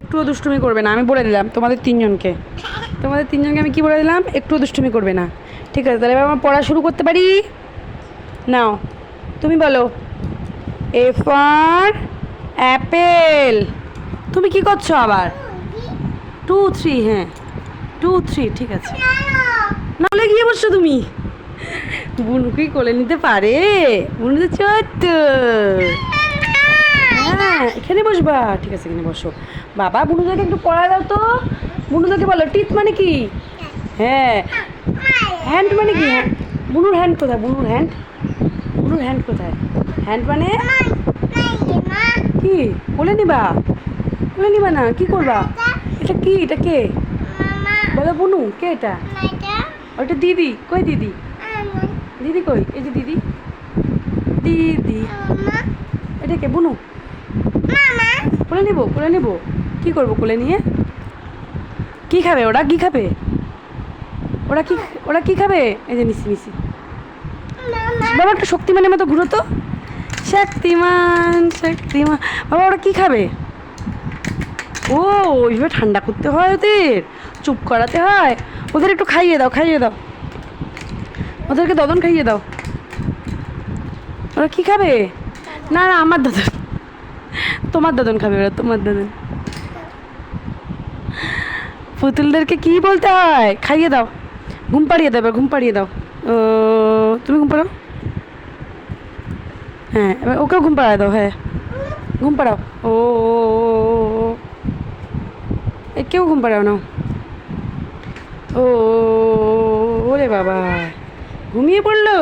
একটুও দুষ্টুমি করবে না, আমি বলে দিলাম তোমাদের তিনজনকে আমি কি বলে দিলাম, একটুও দুষ্টুমি করবে না। ঠিক আছে, তাহলে এবার আমার পড়া শুরু করতে পারি? নাও তুমি বলো। A for Apple. তুমি কি করছো আবার? 2 3, হ্যাঁ 2 3, ঠিক আছে। নাহলে গিয়ে বসছো তুমি। বুনুকে কোলে নিতে পারে, বুনু তো ছোট্ট। হ্যাঁ এখানে বসবা, ঠিক আছে এখানে বসো। বাবা বুনুদাকে একটু পড়ায় দাও তো। বুনুদাকে বলো টিথ মানে কি? হ্যাঁ। হ্যান্ড মানে কি? হ্যাঁ। বুনুর হ্যান্ড কোথায়? বুনুর হ্যান্ড কোথায়? হ্যান্ড মানে কি? কোলে নিবা? কোলে নিবা না, কি করবা? এটা কি? এটা কে? বলো বুনু, কে এটা? ওটা দিদি। কই দিদি? দিদি কই? এই যে দিদি। দিদি এটা কে? বুনু। কোলে নিবো। কি করবো কোলে নিয়ে? কি খাবে ওরা? কি খাবে ওরা কি খাবে? এই যে মিশি। বাবা একটু শক্তিমানের মতো ঘুরো তো। শক্তিমান। বাবা ওরা কি খাবে? ও ওইভাবে ঠান্ডা করতে হয় ওদের, চুপ করাতে হয় ওদের। একটু খাইয়ে দাও ওদেরকে দদন খাইয়ে দাও। ওরা কি খাবে? না আমার দদন। তোমার দদন খাবে ওরা, তোমার দদন। পুতুলদেরকে কি বলতে হয়? খাইয়ে দাও, ঘুম পাড়িয়ে দাও। ও তুমি ঘুম পাড়াও। হ্যাঁ এবার ওকেও ঘুম পাড়ায় দাও। হ্যাঁ ঘুম পাড়াও। ও কেউ ঘুম পাড়াও না। ও ওরে বাবা, ঘুমিয়ে পড়লো।